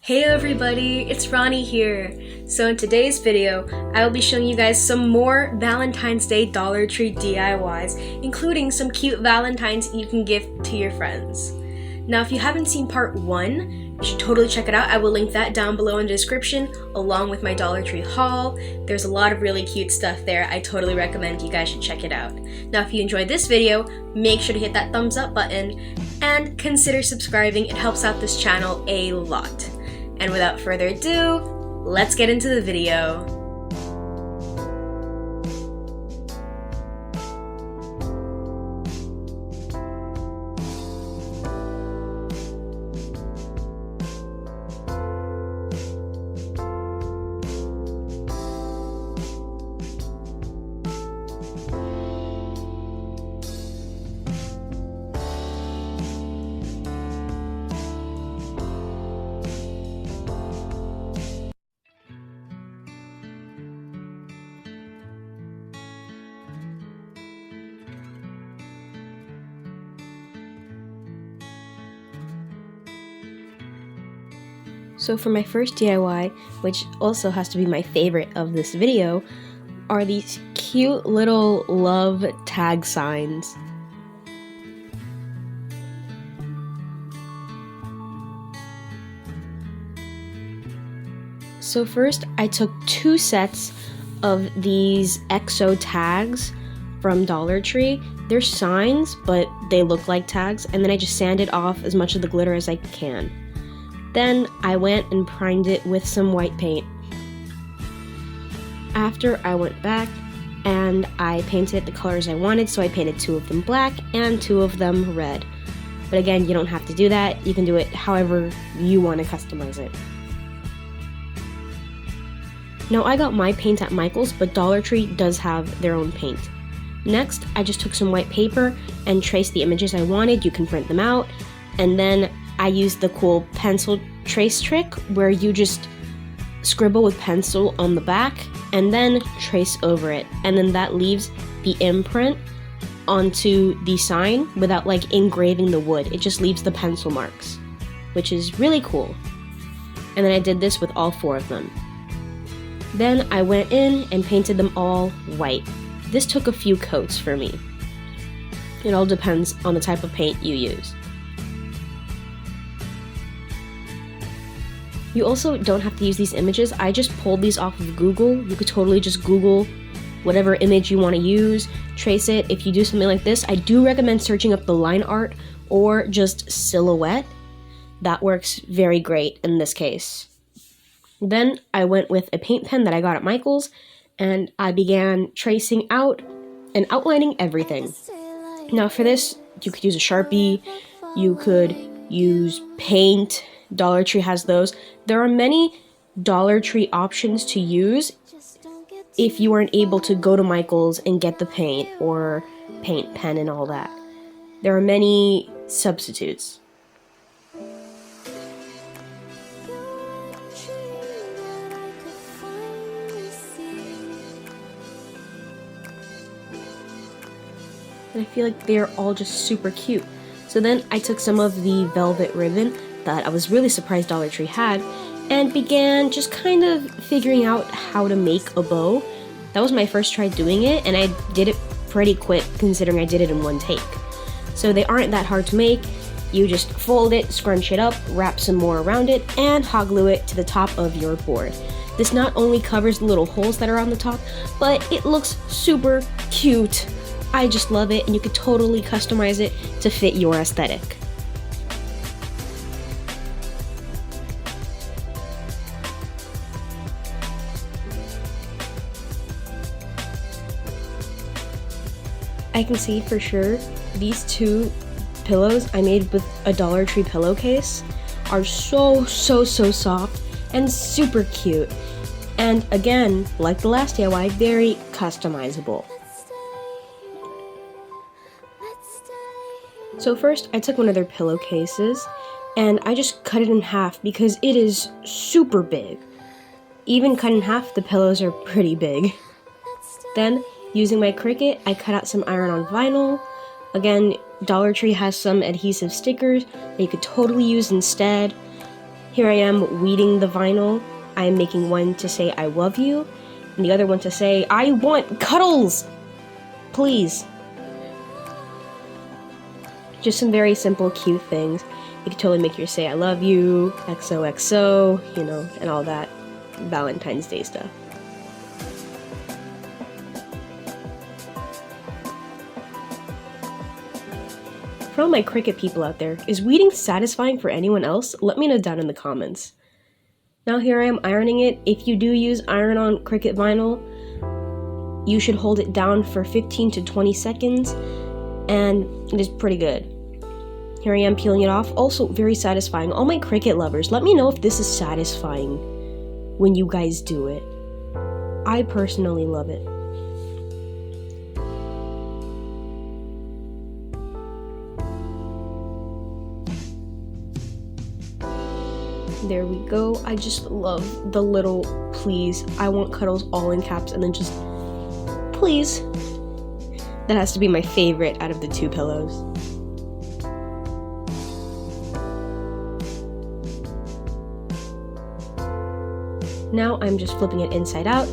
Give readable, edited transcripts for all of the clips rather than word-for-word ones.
Hey everybody, it's Roni here. So in today's video, I will be showing you guys some more Valentine's Day Dollar Tree DIYs, including some cute Valentines you can gift to your friends. Now if you haven't seen part 1, you should totally check it out. I will link that down below in the description along with my Dollar Tree haul. There's a lot of really cute stuff there. I totally recommend you guys should check it out. Now if you enjoyed this video, make sure to hit that thumbs up button and consider subscribing. It helps out this channel a lot. And without further ado, let's get into the video. So for my first DIY, which also has to be my favorite of this video, are these cute little love tag signs. So first I took 2 sets of these EXO tags from Dollar Tree. They're signs, but they look like tags, and then I just sanded off as much of the glitter as I can. Then I went and primed it with some white paint. After I went back and I painted the colors I wanted, so I painted 2 of them black and 2 of them red. But again, you don't have to do that. You can do it however you want to customize it. Now I got my paint at Michael's, but Dollar Tree does have their own paint. Next, I just took some white paper and traced the images I wanted. You can print them out, and then I used the cool pencil trace trick where you just scribble with pencil on the back and then trace over it, and then that leaves the imprint onto the sign without like engraving the wood. It just leaves the pencil marks, which is really cool. And then I did this with all 4 of them. Then I went in and painted them all white. This took a few coats for me. It all depends on the type of paint you use. You also don't have to use these images. I just pulled these off of Google. You could totally just Google whatever image you want to use, trace it. If you do something like this, I do recommend searching up the line art or just silhouette. That works very great in this case. Then I went with a paint pen that I got at Michael's, and I began tracing out and outlining everything. Now for this, you could use a Sharpie, you could use paint. Dollar Tree has those. There are many Dollar Tree options to use if you aren't able to go to Michael's and get the paint or paint pen and all that. There are many substitutes. And I feel like they're all just super cute. So then I took some of the velvet ribbon that I was really surprised Dollar Tree had and began just kind of figuring out how to make a bow. That was my first try doing it, and I did it pretty quick considering I did it in 1 take. So they aren't that hard to make. You just fold it, scrunch it up, wrap some more around it, and hot glue it to the top of your board. This not only covers the little holes that are on the top, but it looks super cute. I just love it, and you could totally customize it to fit your aesthetic. I can see for sure these 2 pillows I made with a Dollar Tree pillowcase are so soft and super cute. And again, like the last DIY, very customizable. So first, I took one of their pillowcases and I just cut it in half because it is super big. Even cut in half, the pillows are pretty big. Then, using my Cricut, I cut out some iron-on vinyl. Again, Dollar Tree has some adhesive stickers that you could totally use instead. Here I am weeding the vinyl. I am making one to say I love you, and the other one to say I want cuddles! Please. Just some very simple, cute things. You can totally make yours say I love you, XOXO, you know, and all that Valentine's Day stuff. For all my Cricut people out there, is weeding satisfying for anyone else? Let me know down in the comments. Now here I am ironing it. If you do use iron-on Cricut vinyl, you should hold it down for 15 to 20 seconds, and it is pretty good. Here I am peeling it off. Also very satisfying. All my Cricut lovers, let me know if this is satisfying when you guys do it. I personally love it. There we go. I just love the little please. I want cuddles all in caps, and then just please. That has to be my favorite out of the two pillows. Now I'm just flipping it inside out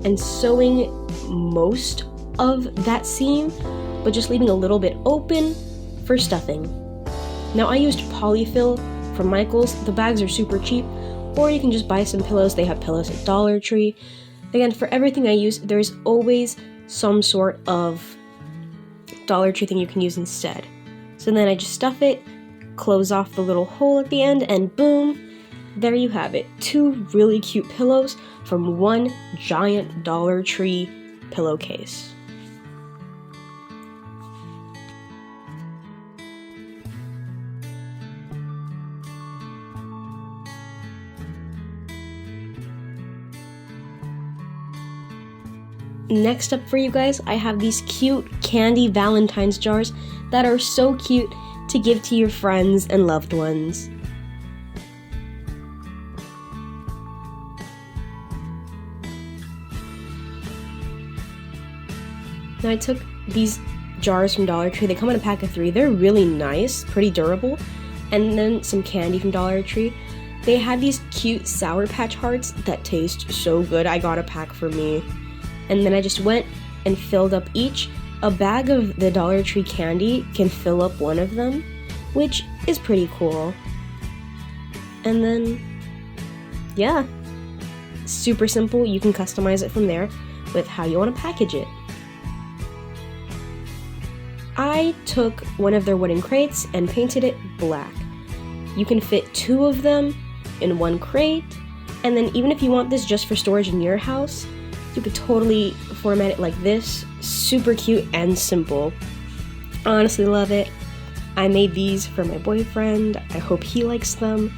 and sewing most of that seam, but just leaving a little bit open for stuffing. Now I used polyfill from Michael's. The bags are super cheap, or you can just buy some pillows. They have pillows at Dollar Tree. Again, for everything I use, there's always some sort of Dollar Tree thing you can use instead. So then I just stuff it, close off the little hole at the end, and boom, there you have it. Two really cute pillows from one giant Dollar Tree pillowcase. Next up for you guys, I have these cute candy Valentine's jars that are so cute to give to your friends and loved ones. Now I took these jars from Dollar Tree. They come in a pack of 3. They're really nice, pretty durable. And then some candy from Dollar Tree. They had these cute Sour Patch hearts that taste so good. I got a pack for me. And then I just went and filled up each. A bag of the Dollar Tree candy can fill up one of them, which is pretty cool. And then, yeah, super simple. You can customize it from there with how you want to package it. I took one of their wooden crates and painted it black. You can fit 2 of them in one crate, and then even if you want this just for storage in your house, you could totally format it like this. Super cute and simple. Honestly love it. I made these for my boyfriend. I hope he likes them.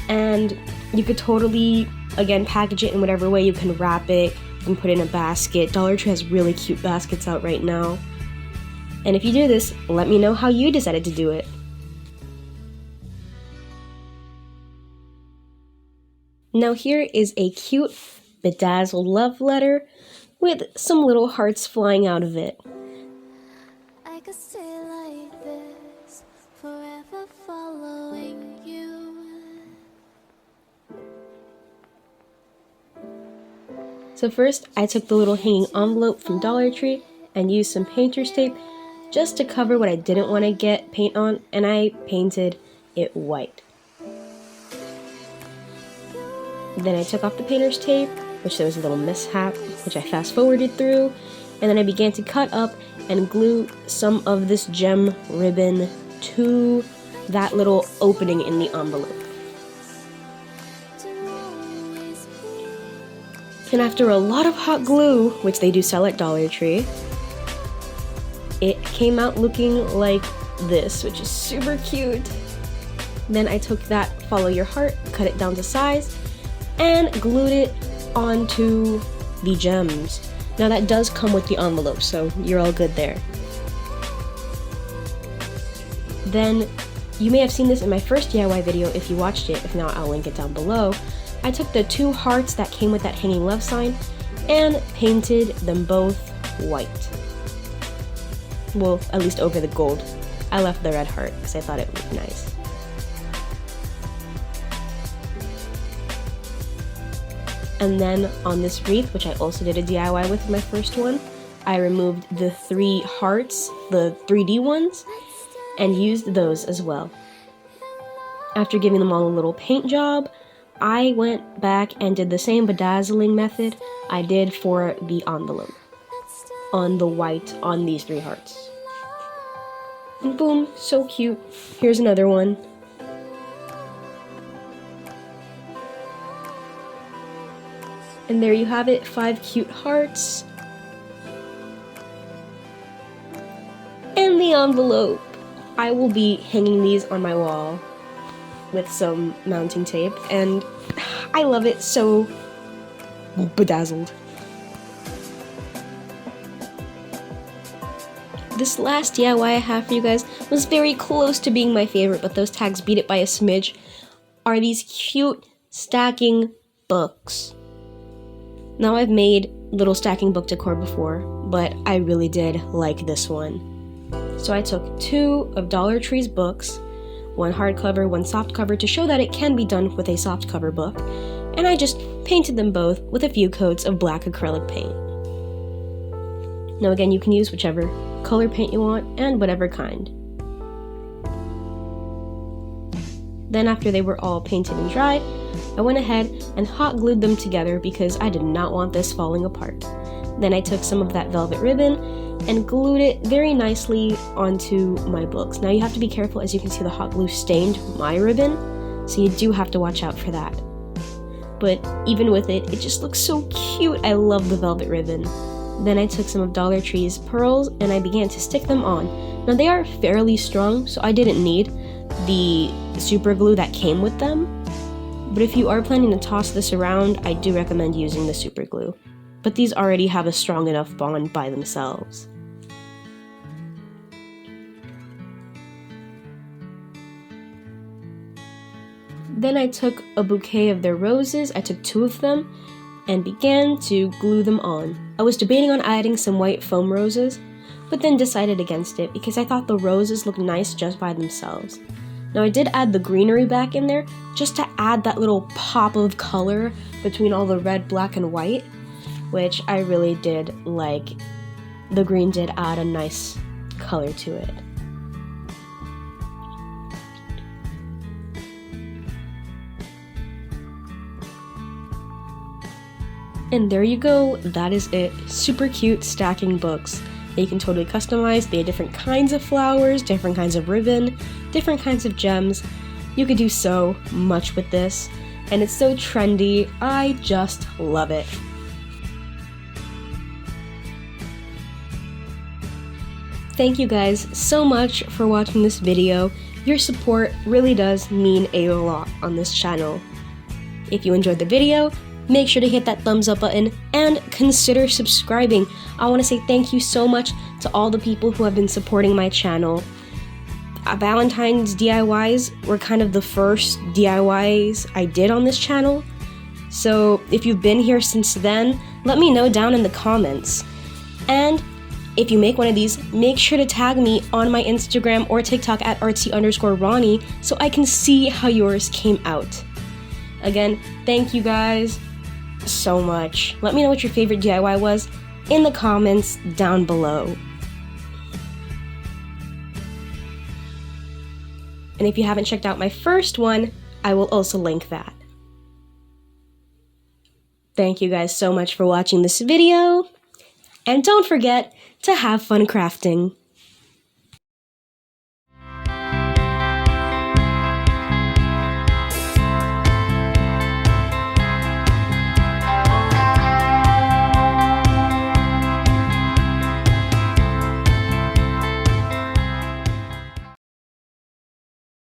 And you could totally, again, package it in whatever way. You can wrap it, you can put it in a basket. Dollar Tree has really cute baskets out right now. And if you do this, let me know how you decided to do it. Now here is a cute bedazzled love letter with some little hearts flying out of it. I could stay like this, forever following you. So first, I took the little hanging envelope from Dollar Tree and used some painter's tape just to cover what I didn't want to get paint on, and I painted it white. Then I took off the painter's tape, which there was a little mishap, which I fast forwarded through, and then I began to cut up and glue some of this gem ribbon to that little opening in the envelope. And after a lot of hot glue, which they do sell at Dollar Tree, it came out looking like this, which is super cute. Then I took that follow your heart, cut it down to size, and glued it onto the gems. Now that does come with the envelope, so you're all good there. Then, you may have seen this in my first DIY video if you watched it. If not, I'll link it down below. I took the 2 hearts that came with that hanging love sign and painted them both white. Well, at least over the gold. I left the red heart because I thought it looked nice. And then on this wreath, which I also did a DIY with my first one, I removed the 3 hearts, the 3D ones, and used those as well. After giving them all a little paint job, I went back and did the same bedazzling method I did for the envelope on the white on these 3 hearts. And boom, so cute. Here's another one. And there you have it, 5 cute hearts. And the envelope. I will be hanging these on my wall with some mounting tape, and I love it, so bedazzled. This last DIY I have for you guys was very close to being my favorite, but those tags beat it by a smidge, are these cute stacking books. Now, I've made little stacking book decor before, but I really did like this one. So I took 2 of Dollar Tree's books, one hardcover, one softcover, to show that it can be done with a softcover book, and I just painted them both with a few coats of black acrylic paint. Now again, you can use whichever color paint you want, and whatever kind. Then after they were all painted and dried, I went ahead and hot glued them together because I did not want this falling apart. Then I took some of that velvet ribbon and glued it very nicely onto my books. Now you have to be careful, as you can see the hot glue stained my ribbon, so you do have to watch out for that. But even with it, it just looks so cute. I love the velvet ribbon. Then I took some of Dollar Tree's pearls and I began to stick them on. Now they are fairly strong, so I didn't need the super glue that came with them. But if you are planning to toss this around, I do recommend using the super glue. But these already have a strong enough bond by themselves. Then I took a bouquet of their roses, I took 2 of them, and began to glue them on. I was debating on adding some white foam roses, but then decided against it because I thought the roses looked nice just by themselves. Now I did add the greenery back in there just to add that little pop of color between all the red, black, and white, which I really did like. The green did add a nice color to it. And there you go, that is it. Super cute stacking books that you can totally customize. They have different kinds of flowers, different kinds of ribbon, different kinds of gems. You could do so much with this, and it's so trendy. I just love it. Thank you guys so much for watching this video. Your support really does mean a lot on this channel. If you enjoyed the video, make sure to hit that thumbs up button and consider subscribing. I want to say thank you so much to all the people who have been supporting my channel. Valentine's DIYs were kind of the first DIYs I did on this channel. So if you've been here since then, let me know down in the comments. And if you make one of these, make sure to tag me on my Instagram or TikTok at Artsy_Roni so I can see how yours came out. Again, thank you guys so much. Let me know what your favorite DIY was in the comments down below. And if you haven't checked out my first one, I will also link that. Thank you guys so much for watching this video. And don't forget to have fun crafting.